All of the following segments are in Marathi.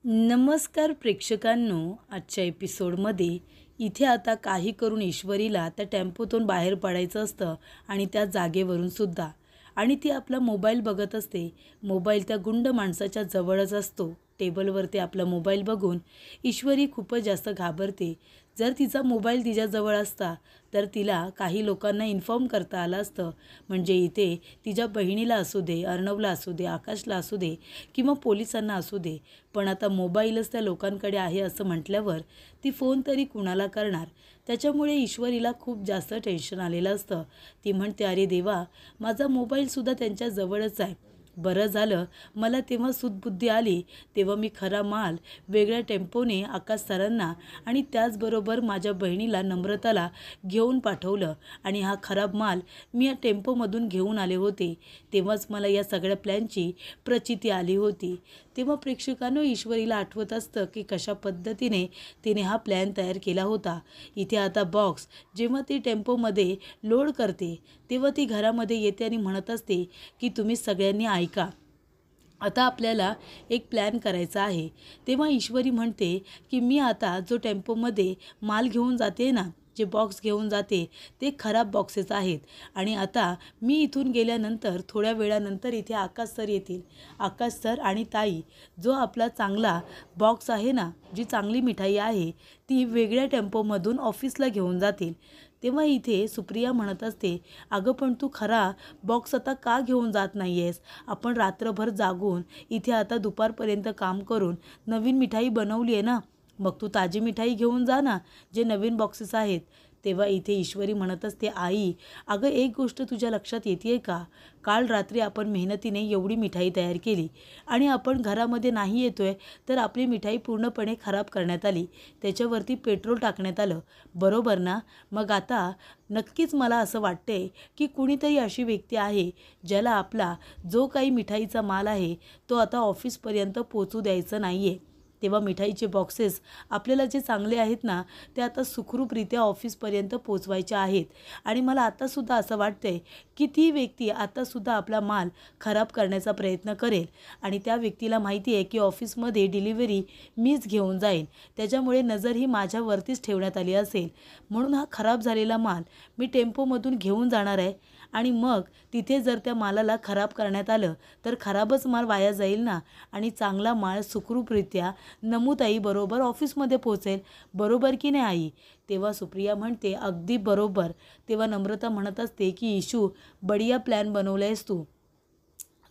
नमस्कार प्रेक्षकांनो, आजच्या एपिसोडमध्ये इथे आता काही करून ईश्वरीला त्या टेम्पोतून बाहेर पडायचं असतं आणि त्या जागेवरून सुद्धा. आणि ती आपला मोबाईल बघत असते. मोबाईल त्या गुंड माणसाच्या जवळच असतो. टेबलवरती आपला मोबाईल बघून ईश्वरी खूपच जास्त घाबरते. जर तिचा मोबाईल तिच्याजवळ असता तर तिला काही लोकांना इन्फॉर्म करता आलं असतं. म्हणजे इथे तिच्या बहिणीला असू दे, अर्णवला असू दे, आकाशला असू दे किंवा पोलिसांना असू दे. पण आता मोबाईलच त्या लोकांकडे आहे असं म्हटल्यावर ती फोन तरी कुणाला करणार. त्याच्यामुळे ईश्वरीला खूप जास्त टेन्शन आलेलं असतं. ती म्हणते, अरे देवा, माझा मोबाईलसुद्धा त्यांच्या जवळच आहे. बरं झालं मला तेव्हा सुदबुद्धी आली. तेव्हा मी खरा माल वेगळ्या टेम्पोने आकाश सरांना आणि त्याचबरोबर माझ्या बहिणीला नम्रताला घेऊन पाठवलं आणि हा खराब माल मी या टेम्पोमधून घेऊन आले होते. तेव्हाच मला या सगळ्या प्लॅनची प्रचिती आली होती. तेव्हा प्रेक्षकांनो, ईश्वरीला आठवत असतं की कशा पद्धतीने तिने हा प्लॅन तयार केला होता. इथे आता बॉक्स जेव्हा ती टेम्पोमध्ये लोड करते तेव्हा ती घरामध्ये येते आणि म्हणत असते की तुम्ही सगळ्यांनी ऐका, आता आपल्याला एक प्लॅन करायचा आहे. तेव्हा ईश्वरी म्हणते की मी आता जो टेम्पोमध्ये माल घेऊन जाते ना, जे बॉक्स घेऊन जाते ते खराब बॉक्सेस आहेत. आणि आता मी इथून गेल्यानंतर थोड्या वेळानंतर इथे आकाश सर येतील. आकाश सर आणि ताई जो आपला चांगला बॉक्स आहे ना, जी चांगली मिठाई आहे ती वेगळ्या टेम्पोमधून ऑफिसला घेऊन जातील. तेव्हा इथे सुप्रिया म्हणत असते, अगं पण तू खरा बॉक्स आता का घेऊन जात नाही आहेस? आपण रात्रभर जागून इथे आता दुपारपर्यंत काम करून नवीन मिठाई बनवली आहे ना, मग तू ताजी मिठाई घेऊन जा ना, जे नवीन बॉक्सेस आहेत. तेव्हा इथे ईश्वरी म्हणत असते, आई अगं एक गोष्ट तुझ्या लक्षात येते का? काल रात्री आपण मेहनतीने एवढी मिठाई तयार केली आणि आपण घरामध्ये नाही येतोय तर आपली मिठाई पूर्णपणे खराब करण्यात आली. त्याच्यावरती पेट्रोल टाकण्यात आलं, बरोबर ना? मग आता नक्कीच मला असं वाटते की कुणीतरी अशी व्यक्ती आहे ज्याला आपला जो काही मिठाईचा माल आहे तो आता ऑफिसपर्यंत पोचू द्यायचं नाही आहे. तेव्हा मिठाईचे बॉक्सेस आपल्याला जे चांगले आहेत ना ते आता सुखरूपरित्या ऑफिसपर्यंत पोचवायचे आहेत. आणि मला आत्तासुद्धा असं वाटतंय की ती व्यक्ती आत्तासुद्धा आपला माल खराब करण्याचा प्रयत्न करेल. आणि त्या व्यक्तीला माहिती आहे की ऑफिसमध्ये डिलिव्हरी मीच घेऊन जाईन, त्याच्यामुळे नजर ही माझ्यावरतीच ठेवण्यात आली असेल. म्हणून हा खराब झालेला माल मी टेम्पोमधून घेऊन जाणार आहे. आणि मग तिथे जर त्या मालाला खराब करण्यात आलं तर खराबच माल वाया जाईल ना, आणि चांगला माल सुखरूपरित्या नमुताई बरोबर ऑफिसमध्ये पोहोचेल. बरोबर की नाही आई? तेव्हा सुप्रिया म्हणते, अगदी बरोबर. तेव्हा नम्रता म्हणत असते की इशू, बढिया प्लॅन बनवला आहेस तू.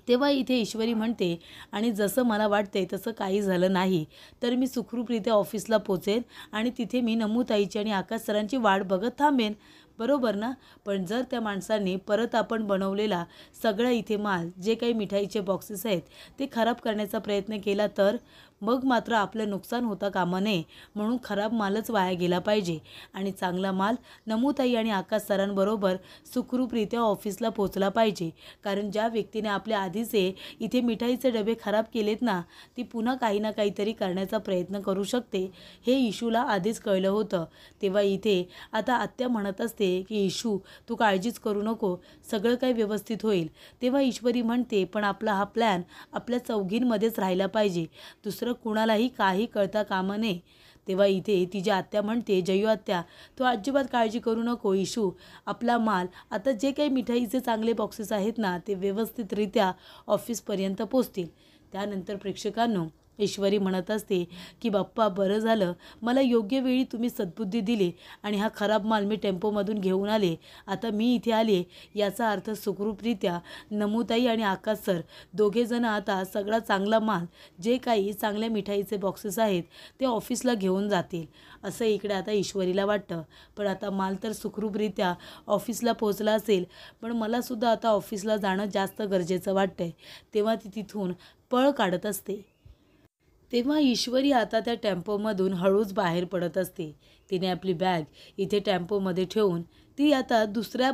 तेव्हा इथे ईश्वरी म्हणते, आणि जसं मला वाटतंय तसं काही झालं नाही तर मी सुखरूपरित्या ऑफिसला पोचेन आणि तिथे मी नमुताईची आणि आकाश सरांची वाट बघत थांबेन, बरोबर ना? पण जर त्या माणसांनी परत आपण बनवलेला सगळा इथे माल, जे काही मिठाईचे बॉक्सेस आहेत ते खराब करण्याचा प्रयत्न केला तर मग मात्र आपलं नुकसान होता कामा नये. म्हणून खराब मालच वाया गेला पाहिजे आणि चांगला माल नमुताई आणि आकाश सरांबरोबर सुखरूपरित्या ऑफिसला पोचला पाहिजे. कारण ज्या व्यक्तीने आपल्या आधीचे इथे मिठाईचे डबे खराब केलेत ना, ती पुन्हा काही ना काहीतरी करण्याचा प्रयत्न करू शकते, हे इशूला आधीच कळलं होतं. तेव्हा इथे आता आत्या म्हणत असते की इशू, तू काळजीच करू नको, सगळं काही व्यवस्थित होईल. तेव्हा ईश्वरी म्हणते, पण आपला हा प्लॅन आपल्या चौघींमध्येच राहिला पाहिजे, दुसरं कुणालाही काही कळता कामा नये. तेव्हा इथे तिची आत्या म्हणते, जयू आत्या, तू अजिबात काळजी करू नको इशू, आपला माल आता जे काही मिठाईचे चांगले बॉक्सेस आहेत ना ते व्यवस्थितरित्या ऑफिसपर्यंत पोचतील. त्यानंतर प्रेक्षकांनो, ईश्वरी म्हणत असते की बाप्पा, बरं झालं मला योग्य वेळी तुम्ही सद्बुद्धी दिली आणि हा खराब माल मी टेम्पोमधून घेऊन आले. आता मी इथे आले याचा अर्थ सुखरूपरित्या नमुताई आणि आकाश सर दोघेजण आता सगळा चांगला माल, जे काही चांगल्या मिठाईचे बॉक्सेस आहेत ते ऑफिसला घेऊन जातील, असं इकडे आता ईश्वरीला वाटतं. पण आता माल तर सुखरूपरित्या ऑफिसला पोहोचला असेल, पण मलासुद्धा आता ऑफिसला जाणं जास्त गरजेचं वाटतंय. तेव्हा ती तिथून पळ काढत असते. तेव्हा ईश्वरी आता त्या टेम्पोमधून हळूच बाहेर पडत असते. तिने आपली बॅग इथे टेम्पोमध्ये ठेवून ती आता दुसऱ्या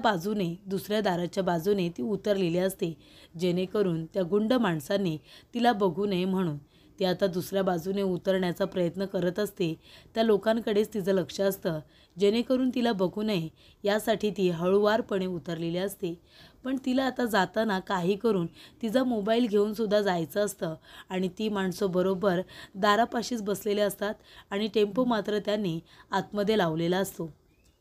दाराच्या बाजूने ती उतरलेली असते, जेणेकरून त्या गुंड माणसांनी तिला बघू नये म्हणून. ती आता दुसऱ्या बाजूने उतरण्याचा प्रयत्न करत असते. त्या लोकांकडेच तिचं लक्ष असतं, जेणेकरून तिला बघू नये यासाठी ती हळूवारपणे उतरलेली असते. पण तिला आता जाताना काही करून तिचा मोबाईल घेऊन सुद्धा जायचं असतं आणि ती माणसं बरोबर दारापाशीच बसलेले असतात आणि टेम्पो मात्र त्यांनी आतमध्ये लावलेला असतो.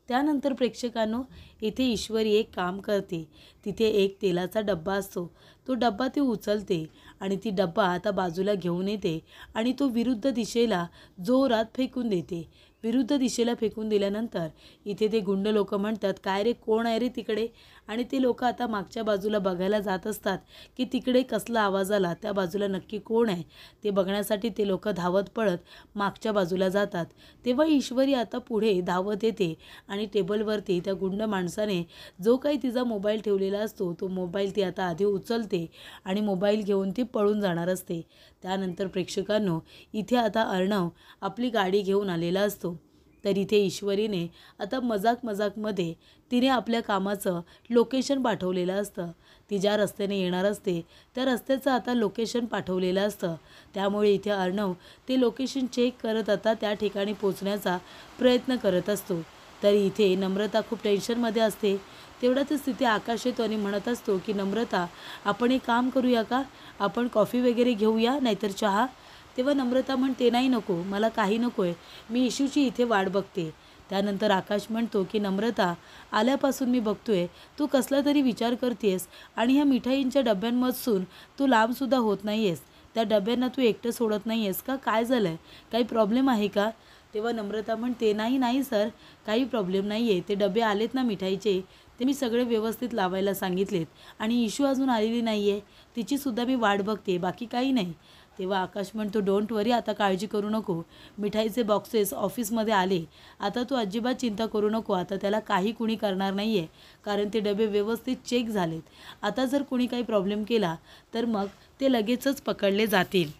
त्यानंतर प्रेक्षकांनो, इथे ईश्वरी एक काम करते. तिथे एक तेलाचा डब्बा असतो. तो डब्बा ती उचलते आणि ती डब्बा आता बाजूला घेऊन येते आणि तो विरुद्ध दिशेला जोरात फेकून देते. विरुद्ध दिशेला फेकून दिल्यानंतर इथे ते गुंड लोक म्हणतात, काय रे, कोण आहे रे तिकडे? आणि ते लोक आता मागच्या बाजूला बघायला जात असतात की तिकडे कसला आवाज आला, त्या बाजूला नक्की कोण आहे ते बघण्यासाठी ते लोक धावत पळत मागच्या बाजूला जातात. तेव्हा ईश्वरी आता पुढे धावत येते आणि टेबलवरती त्या गुंड माणसाने जो काही तिचा मोबाईल ठेवलेला असतो तो मोबाईल ती आता आधी उचलते आणि मोबाईल घेऊन ती पळून जाणार असते. त्यानंतर प्रेक्षकांनो, इथे आता अर्णव आपली गाडी घेऊन आलेला असतो. तर इथे ईश्वरीने आता मजाकमध्ये तिने आपल्या कामाचं लोकेशन पाठवलेलं असतं. ती ज्या रस्त्याने येणार असते त्या रस्त्याचं आता लोकेशन पाठवलेलं असतं. त्यामुळे इथे अर्णव ते लोकेशन चेक करत आता त्या ठिकाणी पोचण्याचा प्रयत्न करत असतो. तर इथे नम्रता खूप टेन्शनमध्ये असते. तेवढ्यातच तिथे आकाश येतो आणि म्हणत असतो की नम्रता, आपण एक काम करूया का, आपण कॉफी वगैरे घेऊया, नाहीतर चहा? तेव्हा नम्रता म्हणते, नाही नको, मला काही नको आहे, मी इशूची इथे वाट बघते. त्यानंतर आकाश म्हणतो की नम्रता, आल्यापासून मी बघतोय तू कसला तरी विचार करतेस आणि ह्या मिठाईंच्या डब्यांमधून तू लांबसुद्धा होत नाही आहेस. त्या डब्यांना तू एकटं सोडत नाही आहेस का? काय झालं आहे? काही प्रॉब्लेम आहे का? तेव्हा नम्रता म्हणते, नाही सर, काही प्रॉब्लेम नाही आहे. ते डबे आलेत ना मिठाईचे, ते मी सगळे व्यवस्थित लावायला सांगितलेत आणि इशू अजून आलेली नाही आहे, तिचीसुद्धा मी वाट बघते, बाकी काही नाही. तेव्हा आकाश म्हणतो, डोंट वरी, आता काळजी करू नको, मिठाईचे बॉक्सेस ऑफिसमध्ये आले, आता तू अजिबात चिंता करू नको. आता त्याला काही कुणी करणार नाही आहे, कारण ते डबे व्यवस्थित चेक झालेत. आता जर कुणी काही प्रॉब्लेम केला तर मग ते लगेचच पकडले जातील.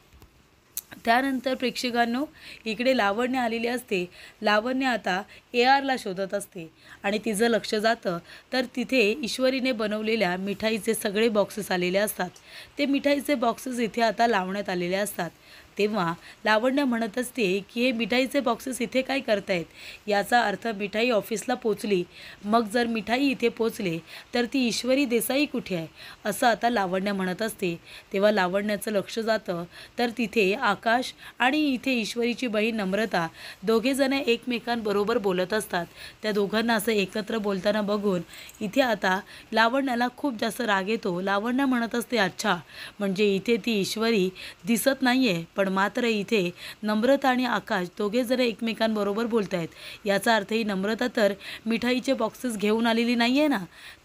त्यानंतर प्रेक्षकांनो, इकडे लावण्य आलेली असते. लावण्य आता ARला शोधत असते आणि तिचं लक्ष जातं तर तिथे ईश्वरीने बनवलेल्या मिठाईचे सगळे बॉक्सेस आलेले असतात. ते मिठाईचे बॉक्सेस इथे आता लावण्यात आलेले असतात. तेव्हा लावण्य म्हणत असते की हे मिठाईचे बॉक्सेस इथे काय करतायत? याचा अर्थ मिठाई ऑफिसला पोचली. मग जर मिठाई इथे पोचले तर ती ईश्वरी देसाई कुठे आहे, असं आता लावण्य म्हणत असते. तेव्हा लावण्याचं लक्ष जातं तर तिथे आकाश आणि इथे ईश्वरीची बहीण नम्रता दोघेजण एकमेकांबरोबर बोलत असतात. त्या दोघांना असं एकत्र बोलताना बघून इथे आता लावण्याला खूप जास्त राग येतो. लावण्य म्हणत असते, अच्छा, म्हणजे इथे ती ईश्वरी दिसत नाही आहे, पण मात्र इथे नम्रता आणि आकाश दोघे जण एकमेकांबरोबर बोलत आहेत. याचा अर्थ ही नम्रता तर मिठाईचे बॉक्सेस घेऊन आलेली नाही आहे ना.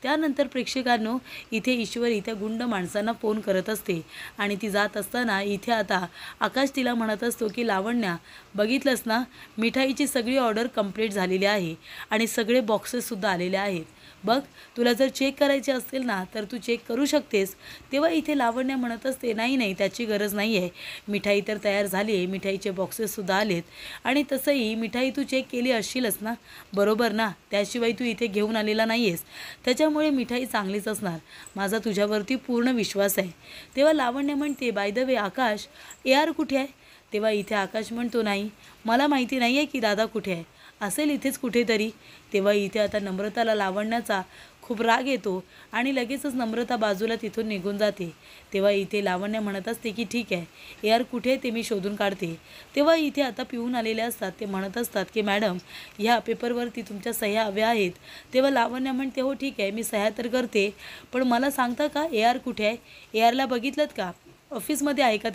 त्यानंतर प्रेक्षकांनो, इथे ईश्वरी त्या गुंड माणसांना फोन करत असते आणि ती जात असताना इथे आता आकाश तिला म्हणत असतो की लावण्या, बघितलंस ना, मिठाईची सगळी ऑर्डर कंप्लीट झालेली आहे आणि सगळे बॉक्सेससुद्धा आलेले आहेत. बघ, तुला जर चेक करायचे असतील ना तर तू चेक करू शकतेस. तेव्हा इथे लावण्य म्हणत असते, नाही, त्याची गरज नाही आहे, मिठाई तर तयार झाली आहे, मिठाईचे बॉक्सेससुद्धा आलेत आणि तसंही मिठाई तू चेक केली असशीलच ना, बरोबर ना, त्याशिवाय तू इथे घेऊन आलेला नाही आहेस, त्याच्यामुळे मिठाई चांगलीच असणार, माझा तुझ्यावरती पूर्ण विश्वास आहे. तेव्हा लावण्य म्हणते, by the way Akash, AR कुठे आहे? तेव्हा इथे आकाश म्हणतो, नाही, मला माहिती नाही आहे की दादा कुठे आहे, असेल इथेच कुठेतरी. तेव्हा इथे आता नम्रताला लावण्याचा खूप राग येतो आणि लगेचच नम्रता बाजूला तिथून निघून जाते. तेव्हा इथे लावण्य म्हणत असते की ठीक आहे, AR कुठे आहे ते मी शोधून काढते. तेव्हा इथे आता पिऊन आलेले असतात. ते म्हणत असतात की मॅडम, ह्या पेपरवरती तुमच्या सह्या हव्या आहेत. तेव्हा लावण्य म्हणते, हो ठीक आहे, मी सह्या तर करते, पण मला सांगता का AR कुठे आहे? ARला बघितलं का? ऑफिसमध्ये आहे का?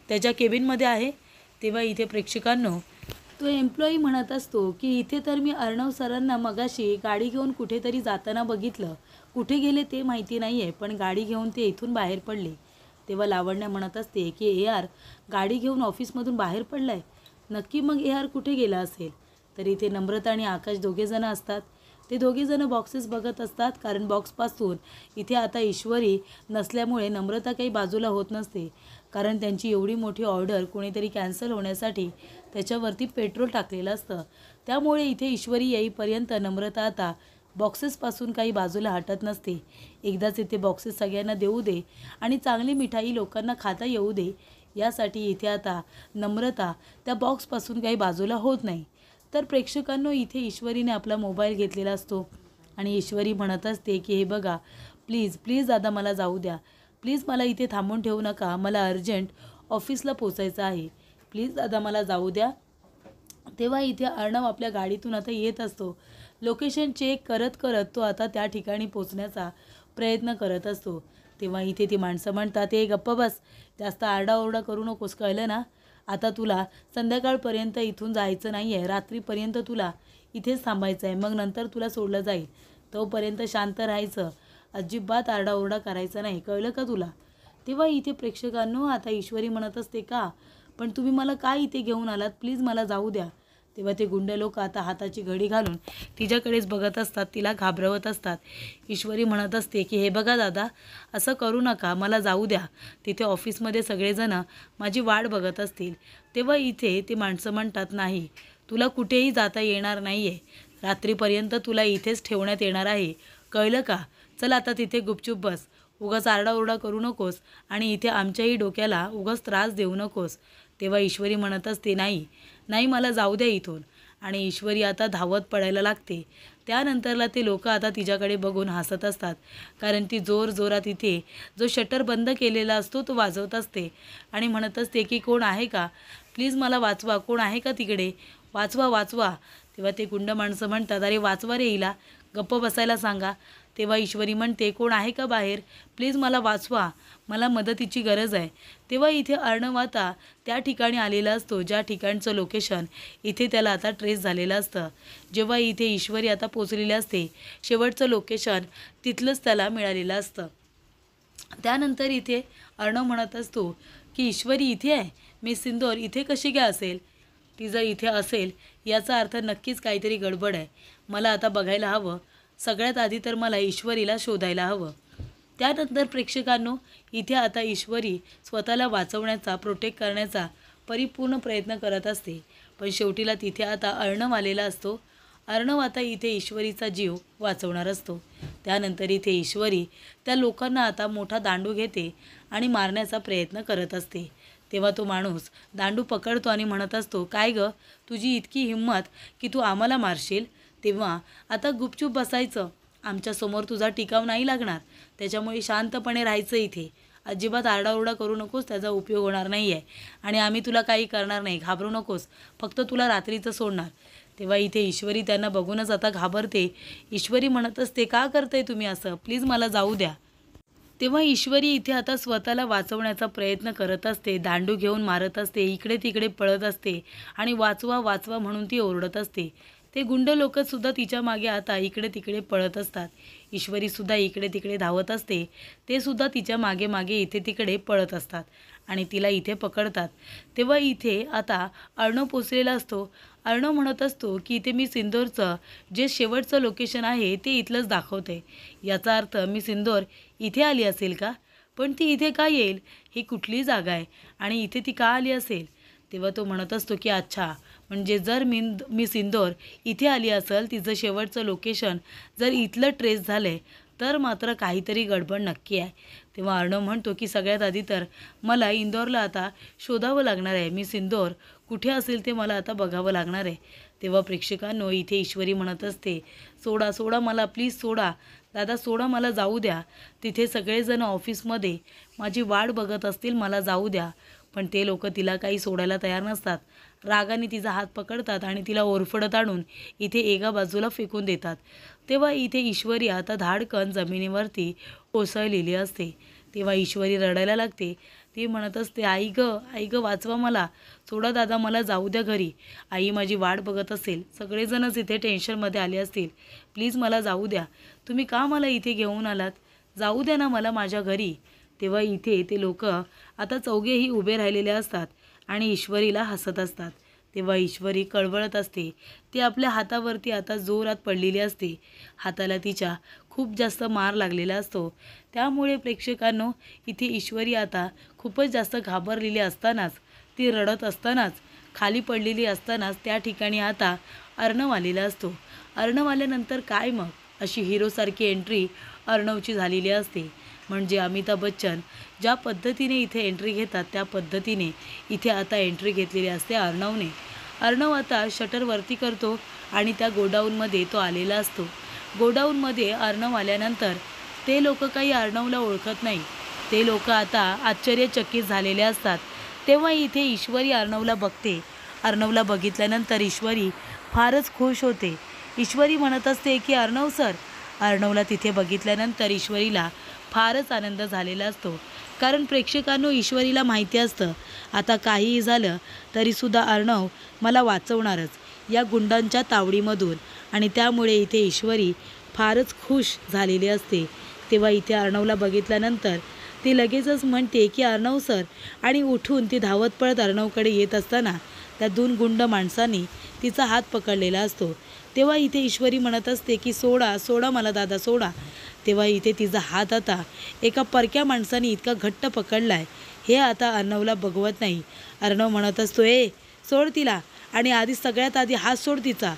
त्याच्या केबिनमध्ये आहे. तेव्हा इथे प्रेक्षकांनो, तो एम्प्लॉई म्हणत असतो की इथे तर मी अर्णव सरांना मगाशी गाडी घेऊन कुठेतरी जाताना बघितलं, कुठे गेले ते माहिती नाही आहे, पण गाडी घेऊन ते इथून बाहेर पडले. तेव्हा लावण्य म्हणत असते की AR गाडी घेऊन ऑफिसमधून बाहेर पडलाय, नक्की मग AR कुठे गेला असेल? तर इथे नम्रता आणि आकाश दोघेजण असतात. ते दोघेजण बॉक्सेस बघत असतात, कारण बॉक्सपासून इथे आता ईश्वरी नसल्यामुळे नम्रता काही बाजूला होत नसते, कारण त्यांची एवढी मोठी ऑर्डर कोणीतरी कॅन्सल होण्यासाठी त्याच्यावरती पेट्रोल टाकलेलं असतं. त्यामुळे इथे ईश्वरी येईपर्यंत नम्रता आता बॉक्सेसपासून काही बाजूला हटत नसते. एकदाच इथे बॉक्सेस सगळ्यांना देऊ दे आणि चांगली मिठाई लोकांना खाता येऊ दे, यासाठी इथे आता नम्रता त्या बॉक्सपासून काही बाजूला होत नाही. तर प्रेक्षकांनो, इथे ईश्वरीने आपला मोबाईल घेतलेला असतो आणि ईश्वरी म्हणत असते की हे बघा, प्लीज प्लीज दादा मला जाऊ द्या, प्लीज मला इथे थांबून ठेवू नका, मला अर्जंट ऑफिसला पोचायचं आहे, प्लीज दादा मला जाऊ द्या. तेव्हा इथे अर्णव आपल्या गाडीतून आता येत असतो. लोकेशन चेक करत करत तो आता त्या ठिकाणी पोचण्याचा प्रयत्न करत असतो. तेव्हा इथे ती माणसं म्हणतात, ते गप्प बस, जास्त आरडाओरडा करू नकोस, कळलं ना. आता तुला संध्याकाळपर्यंत इथून जायचं नाही आहे, रात्रीपर्यंत तुला इथेच थांबायचं आहे, मग नंतर तुला सोडलं जाईल. तोपर्यंत शांत राहायचं, अजिबात आरडाओरडा करायचा नाही, कळलं का तुला. तेव्हा इथे प्रेक्षकांनो, आता ईश्वरी म्हणत असते, का पण तुम्ही मला काय इथे घेऊन आलात, प्लीज मला जाऊ द्या. तेव्हा ते गुंड लोक आता हाताची घडी घालून तिच्याकडेच बघत असतात, तिला घाबरवत असतात. ईश्वरी म्हणत असते की हे बघा दादा, असं करू नका, मला जाऊ द्या, तिथे ऑफिसमध्ये सगळेजण माझी वाट बघत असतील. तेव्हा इथे ते माणसं म्हणतात, नाही, तुला कुठेही जाता येणार नाही आहे, रात्रीपर्यंत तुला इथेच ठेवण्यात येणार आहे, कळलं का. चल आता तिथे गुपचूप बस, उगाच आरडाओरडा करू नकोस आणि इथे आमच्याही डोक्याला उगाच त्रास देऊ नकोस. तेव्हा ईश्वरी म्हणत असते, नाही नाही, मला जाऊ द्या इथून. आणि ईश्वरी आता धावत पडायला लागते. त्यानंतरला ते लोक आता तिच्याकडे बघून हसत असतात, कारण ती जोरात इथे जो शटर बंद केलेला असतो तो वाजवत असते आणि म्हणत असते की कोण आहे का, प्लीज मला वाचवा, कोण आहे का तिकडे, वाचवा वाचवा. तेव्हा ते गुंड माणसं म्हणतात, अरे वाचवा रे हिला, गप्प बसायला सांगा. तेव्हा ईश्वरी म्हणते, कोण आहे का बाहेर, प्लीज मला वाचवा, मला मदतीची गरज आहे. तेव्हा इथे अर्णव आता त्या ठिकाणी आलेला असतो, ज्या ठिकाणचं लोकेशन इथे त्याला आता ट्रेस झालेलं असतं. जेव्हा इथे ईश्वरी आता पोचलेली असते, शेवटचं लोकेशन तिथलंच त्याला मिळालेलं असतं. त्यानंतर इथे अर्णव म्हणत असतो की ईश्वरी इथे आहे, मी सिंदूर इथे कशी काय असेल, ती जर इथे असेल याचा अर्थ नक्कीच काहीतरी गडबड आहे, मला आता बघायला हवं, सगळ्यात आधी तर मला ईश्वरीला शोधायला हवं. त्यानंतर प्रेक्षकांनो, इथे आता ईश्वरी स्वतःला वाचवण्याचा, प्रोटेक्ट करण्याचा परिपूर्ण प्रयत्न करत असते, पण शेवटीला तिथे आता अर्णव आलेला असतो. अर्णव आता इथे ईश्वरीचा जीव वाचवणार असतो. त्यानंतर इथे ईश्वरी त्या लोकांना आता मोठा दांडू घेते आणि मारण्याचा प्रयत्न करत असते. तेव्हा तो माणूस दांडू पकडतो आणि म्हणत असतो, काय गं, तुझी इतकी हिंमत की तू आम्हाला मारशील, तेव्हा आता गुपचूप बसायचं, आमच्यासमोर तुझा टिकाव नाही लागणार, त्याच्यामुळे शांतपणे राहायचं, इथे अजिबात आरडाओरडा करू नकोस, त्याचा उपयोग होणार नाही आहे आणि आम्ही तुला काही करणार नाही, घाबरू नकोस, फक्त तुला रात्रीचं सोडणार. तेव्हा इथे ईश्वरी त्यांना बघूनच आता घाबरते. ईश्वरी म्हणत असते, का करताय तुम्ही असं, प्लीज मला जाऊ द्या. तेव्हा ईश्वरी इथे आता स्वतःला वाचवण्याचा प्रयत्न करत असते, दांडू घेऊन मारत असते, इकडे तिकडे पळत असते आणि वाचवा वाचवा म्हणून ती ओरडत असते. ते गुंड लोकसुद्धा तिच्या मागे आता इकडे तिकडे पळत असतात. ईश्वरीसुद्धा इकडे तिकडे धावत असते, ते सुद्धा तिच्या मागे मागे इथे तिकडे पळत असतात आणि तिला इथे पकडतात. तेव्हा इथे आता अर्णव पोचलेला असतो. अर्णव म्हणत असतो की इथे मी सिंदूरचं जे शेवटचं लोकेशन आहे ते इथलंच दाखवते, याचा अर्थ मी सिंदूर इथे आली असेल का, पण ती इथे का येईल, ही कुठली जागा आहे आणि इथे ती का आली असेल. तेव्हा तो म्हणत असतो की अच्छा, म्हणजे जर मी सिंदूर इथे आली असेल, तिचं शेवटचं लोकेशन जर इथलं ट्रेस झालं आहे, तर मात्र काहीतरी गडबड नक्की आहे. तेव्हा अर्णव म्हणतो की सगळ्यात आधी तर मला इंदोरला आता शोधावं लागणार आहे, मी सिंदूर कुठे असेल ते मला आता बघावं लागणार आहे. तेव्हा प्रेक्षकांनो, इथे ईश्वरी म्हणत असते, सोडा सोडा मला, प्लीज सोडा दादा, सोडा, मला जाऊ द्या, तिथे सगळेजण ऑफिसमध्ये माझी वाट बघत असतील, मला जाऊ द्या. पण ते लोक तिला काही सोडायला तयार नसतात. रागाने तिचा हात पकडतात आणि तिला ओरफडत आणून इथे एका बाजूला फेकून देतात. तेव्हा इथे ईश्वरी आता धाडकन जमिनीवरती कोसळलेली असते. तेव्हा ईश्वरी रडायला लागते. ती म्हणत असते, आई गं वाचवा मला, सोडा दादा, मला जाऊ द्या घरी, आई माझी वाट बघत असेल, सगळेजणच इथे टेन्शनमध्ये आले असतील, प्लीज मला जाऊ द्या, तुम्ही का मला इथे घेऊन आलात, जाऊ द्या ना मला माझ्या घरी. तेव्हा इथे ते लोक आता चौघेही उभे राहिलेले असतात आणि ईश्वरीला हसत असतात. तेव्हा ईश्वरी कळवळत असते. ती आपल्या हातावरती आता जोरात पडलेली असते. हाताला तिच्या खूप जास्त मार लागलेला असतो. त्यामुळे प्रेक्षकांनो, इथे ईश्वरी आता खूपच जास्त घाबरलेली असतानाच, ती रडत असतानाच, खाली पडलेली असतानाच त्या ठिकाणी आता अर्णव आलेला असतो. अर्णव आल्यानंतर काय मग, अशी हिरोसारखी एंट्री अर्णवची झालेली असते म्हणजे अमिताभ बच्चन ज्या पद्धतीने इथे एंट्री घेतात त्या पद्धतीने इथे आता एंट्री घेतलेली असते अर्णवने. अर्णव आता शटर वरती करतो आणि त्या गोडाऊनमध्ये तो आलेला असतो. गोडाऊनमध्ये अर्णव आल्यानंतर ते लोक काही अर्णवला ओळखत नाही. ते लोक आता आश्चर्यचकित झालेले असतात. तेव्हा इथे ईश्वरी अर्णवला बघते. अर्णवला बघितल्यानंतर ईश्वरी फारच खुश होते. ईश्वरी म्हणत असते की अर्णव सर. अर्णवला तिथे बघितल्यानंतर ईश्वरीला फारच आनंद झालेला असतो. कारण प्रेक्षकांनो ईश्वरीला माहिती असतं आता काहीही झालं तरीसुद्धा अर्णव मला वाचवणारच या गुंडांच्या तावडीमधून. आणि त्यामुळे इथे ईश्वरी फारच खुश झालेली असते. तेव्हा इथे अर्णवला बघितल्यानंतर ती लगेचच म्हणते की अर्णव सर. आणि उठून ती धावत पळत अर्णवकडे येत असताना त्या 2 गुंड माणसांनी तिचा हात पकडलेला असतो. तेव्हा इथे ईश्वरी म्हणत असते की सोडा सोडा मला दादा सोडा. तेव्हा इथे तिचा हात आता एका परक्या माणसाने इतका घट्ट पकडला आहे हे आता अर्णवला बघवत नाही. अर्णव म्हणत असतो ए सोड तिला आणि आधी सगळ्यात आधी हात सोड तिचा.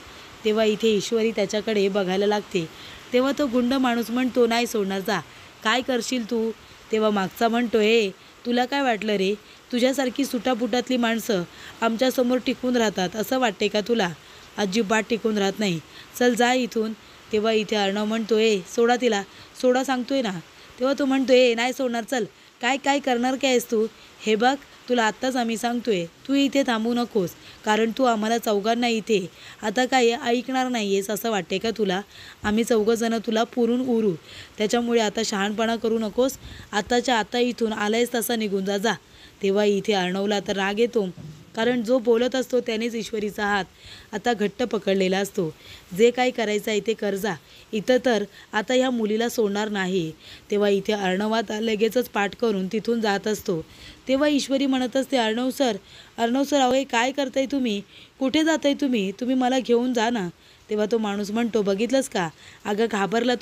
तेव्हा इथे ईश्वरी त्याच्याकडे बघायला लागते. तेव्हा तो गुंड माणूस म्हणतो नाही सोडणार जा काय करशील तू. तेव्हा मागचा म्हणतो ए तुला काय वाटलं रे तुझ्यासारखी सुटापुटातली माणसं आमच्यासमोर टिकून राहतात असं वाटते का तुला. अजिबात टिकून राहत नाही चल जा इथून. तेव्हा इथे अर्णव म्हणतो ए सोडा तिला सोडा सांगतोय ना. तेव्हा तो म्हणतो ए नाही सोडणार चल काय काय करणार काय आहेस तू. हे बघ तुला आत्ताच आम्ही सांगतोय तू इथे थांबू नकोस कारण तू आम्हाला चौघांना इथे आता काय ऐकणार नाही आहेस असं वाटते का तुला. आम्ही 4 जण तुला पुरून उरू त्याच्यामुळे आता शहाणपणा करू नकोस. आताच्या आता इथून आलायस तसा निघून जा जा. तेव्हा इथे अर्णवला तर राग येतो कारण जो बोलत असतो त्यानेच ईश्वरीचा हात आता घट्ट पकडलेला असतो. जे काही करायचं आहे ते कर जा इथं तर आता ह्या मुलीला सोडणार नाही. तेव्हा इथे अर्णव आता लगेचच पाठ करून तिथून जात असतो. तेव्हा ईश्वरी म्हणत असते अर्णव सर अहो काय करताय तुम्ही कुठे जाताय तुम्ही तुम्ही मला घेऊन जा ना. तेव्हा तो माणूस म्हणतो बघितलंस का अगं घाबरला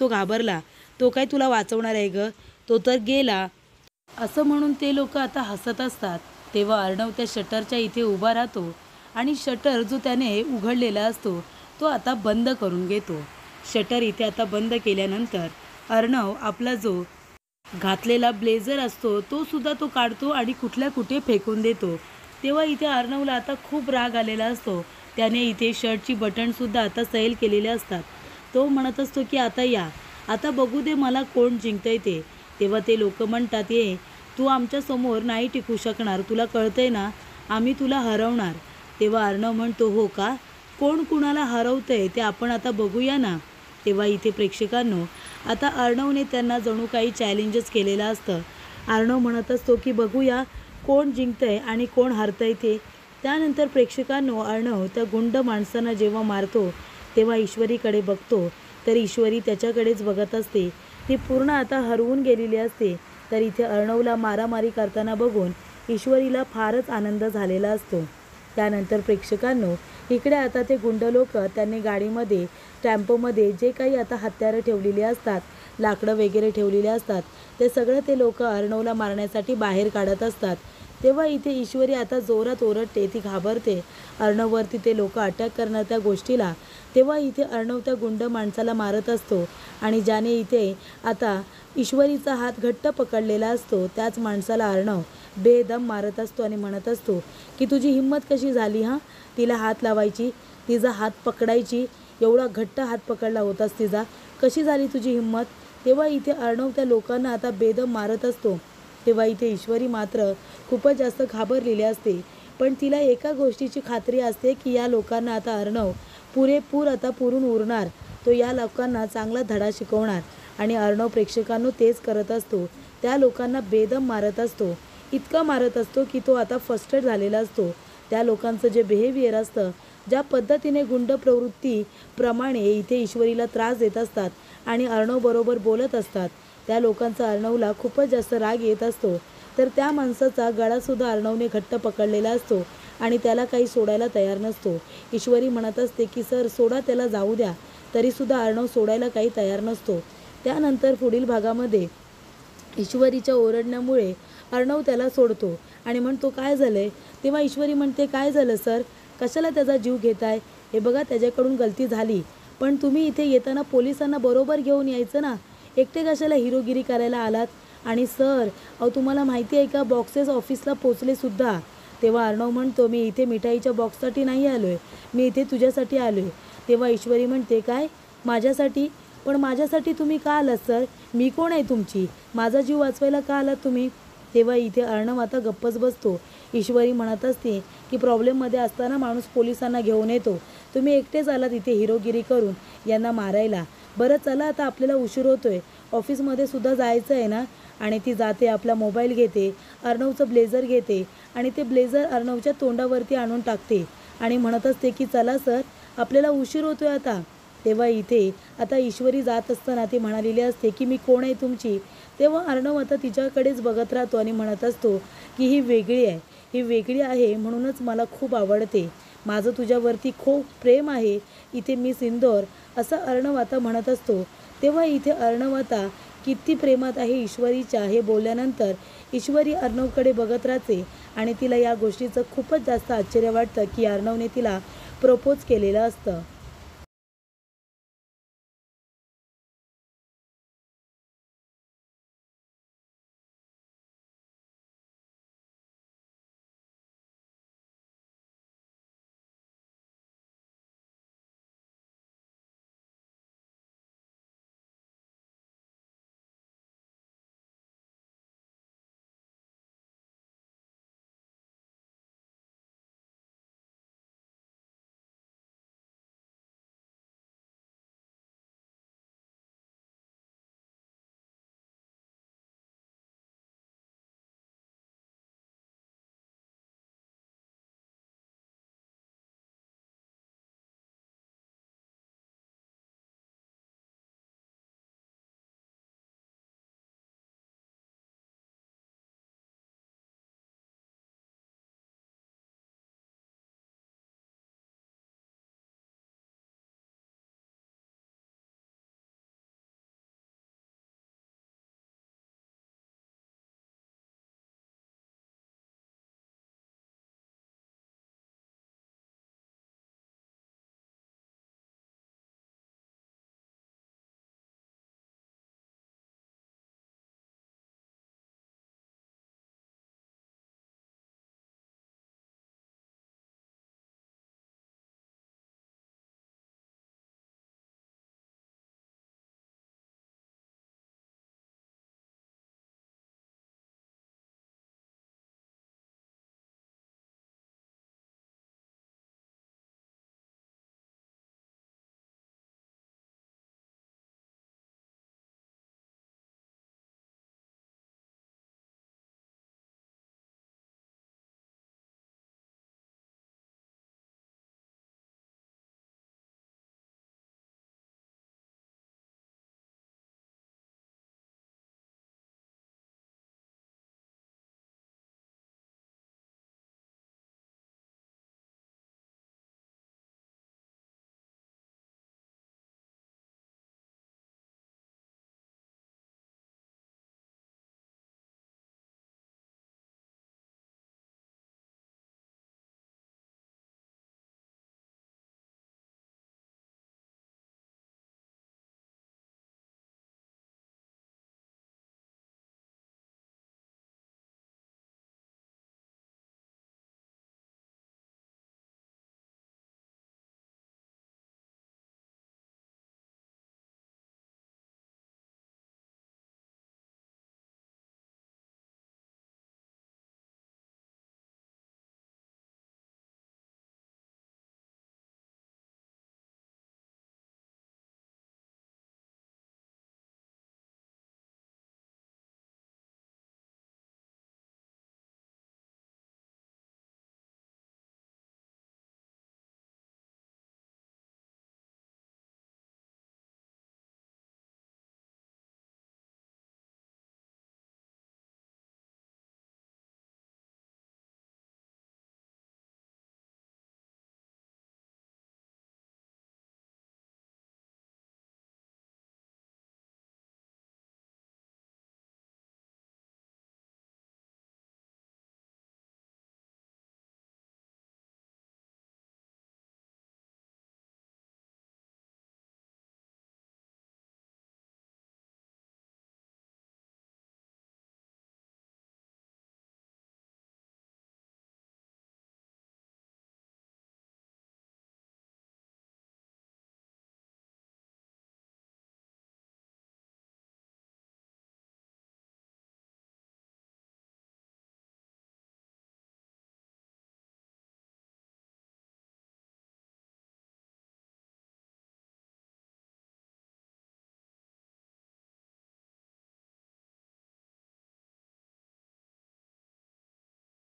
तो काय तुला वाचवणार आहे ग तो तर गेला. असं म्हणून ते लोक आता हसत असतात. तेव्हा अर्णव त्या शटरच्या इथे उभा राहतो आणि शटर जो त्याने उघडलेला असतो तो आता बंद करून घेतो. शटर इथे आता बंद केल्यानंतर अर्णव आपला जो घातलेला ब्लेझर असतो तो सुद्धा तो काढतो आणि कुठे फेकून देतो. तेव्हा इथे अर्णवला आता खूप राग आलेला असतो. त्याने इथे शर्टची बटणसुद्धा आता सैल केलेले असतात. तो म्हणत असतो की आता या आता बघू दे मला कोण जिंकतंय ते. तेव्हा ते लोक म्हणतात ये तू आमच्यासमोर नाही टिकू शकणार तुला कळतंय ना आम्ही तुला हरवणार. तेव्हा अर्णव म्हणतो हो का कोण कुणाला हरवतंय ते आपण आता बघूया ना. तेव्हा इथे प्रेक्षकांनो आता अर्णवने त्यांना जणू काही चॅलेंजच केलेलं असतं. अर्णव म्हणत असतो की बघूया कोण जिंकतंय आणि कोण हरतंय ते. त्यानंतर प्रेक्षकांनो अर्णव त्या गुंड माणसांना जेव्हा मारतो तेव्हा ईश्वरीकडे बघतो तर ईश्वरी त्याच्याकडेच बघत असते. ती पूर्ण आता हरवून गेलेली असते. तर इथे अर्णवला मारामारी करताना बघून ईश्वरीला फारच आनंद झालेला असतो. त्यानंतर प्रेक्षकांनो इकडे आता ते गुंड लोक त्यांनी गाडीमध्ये टेम्पोमध्ये जे काही आता हत्यारं ठेवलेली असतात लाकडं वगैरे ठेवलेले असतात ते सगळं ते लोक अर्णवला मारण्यासाठी बाहेर काढत असतात. तेव्हा इथे ईश्वरी आता जोरात ओरडते ती घाबरते अर्णववरती ते लोक अटॅक करणार त्या गोष्टीला. तेव्हा इथे अर्णव त्या गुंड माणसाला मारत असतो आणि ज्याने इथे आता ईश्वरीचा हात घट्ट पकडलेला असतो त्याच माणसाला अर्णव बेदम मारत असतो आणि म्हणत असतो की तुझी हिंमत कशी झाली हां तिला हात लावायची तिचा हात पकडायची एवढा घट्ट हात पकडला होतास तिचा कशी झाली तुझी हिंमत. तेव्हा इथे अर्णव त्या लोकांना आता बेदम मारत असतो. तेव्हा इथे ईश्वरी मात्र खूपच जास्त घाबरलेली असते. पण तिला एका गोष्टीची खात्री असते की या लोकांना आता अर्णव पुरेपूर आता पुरून उरणार तो या लोकांना चांगला धडा शिकवणार. आणि अर्णव प्रेक्षकांनो तेच करत असतो. त्या लोकांना बेदम मारत असतो इतका मारत असतो की तो आता फ्रस्ट्रेट झालेला असतो. त्या लोकांचं जे बिहेवियर असतं ज्या पद्धतीने गुंड प्रवृत्तीप्रमाणे इथे ईश्वरीला त्रास देत असतात आणि अर्णव बरोबर बोलत असतात त्या लोकांचा अर्णवला खूपच जास्त राग येत असतो. तर त्या माणसाचा गळासुद्धा अर्णवने घट्ट पकडलेला असतो आणि त्याला काही सोडायला तयार नसतो. ईश्वरी म्हणत असते की सर सोडा त्याला जाऊ द्या तरीसुद्धा अर्णव सोडायला काही तयार नसतो. त्यानंतर पुढील भागामध्ये ईश्वरीच्या ओरडण्यामुळे अर्णव त्याला सोडतो आणि म्हणतो काय झालंय. तेव्हा ईश्वरी म्हणते काय झालं सर कशाला त्याचा जीव घेताय हे बघा त्याच्याकडून गलती झाली पण तुम्ही इथे येताना पोलिसांना बरोबर घेऊन यायचं ना एकटे कशाला हिरोगिरी करायला आलात. आणि सर अहो तुम्हाला माहिती आहे का बॉक्सेस ऑफिसला पोचले सुद्धा. तेव्हा अर्णव म्हणतो मी इथे मिठाईच्या बॉक्ससाठी नाही आलो आहे, मी इथे तुझ्यासाठी आलो आहे. तेव्हा ईश्वरी म्हणते काय माझ्यासाठी? पण माझ्यासाठी तुम्ही का आलात सर? मी कोण आहे तुमची? माझा जीव वाचवायला का आलात तुम्ही? तेव्हा इथे अर्णव आता गप्पच बसतो. ईश्वरी म्हणत असते की प्रॉब्लेममध्ये असताना माणूस पोलिसांना घेऊन येतो, तुम्ही एकटेच आलात इथे हिरोगिरी करून यांना मारायला. बरं चला आता आपल्याला उशीर होतोय, ऑफिसमध्ये सुद्धा जायचं आहे ना. आणि ती जाते, आपला मोबाईल घेते, अर्णवचं ब्लेझर घेते आणि ते ब्लेझर अर्णवच्या तोंडावरती आणून टाकते आणि म्हणत असते की चला सर आपल्याला उशीर होतोय आता. तेव्हा इथे आता ईश्वरी जात असताना ती म्हणालेली असते की मी कोण आहे तुमची. तेव्हा अर्णव आता तिच्याकडेच बघत राहतो आणि म्हणत असतो की ही वेगळी आहे, ही वेगळी आहे म्हणूनच मला खूप आवडते, माझं तुझ्यावरती खूप प्रेम आहे, इथे मी सिंदूर, असं अर्णव आता म्हणत असतो. तेव्हा इथे अर्णव आता किती प्रेमात आहे ईश्वरीच्या हे बोलल्यानंतर ईश्वरी अर्णवकडे बघत राहते आणि तिला या गोष्टीचं खूपच जास्त आश्चर्य वाटतं की अर्णवने तिला प्रपोज केलेलं असतं.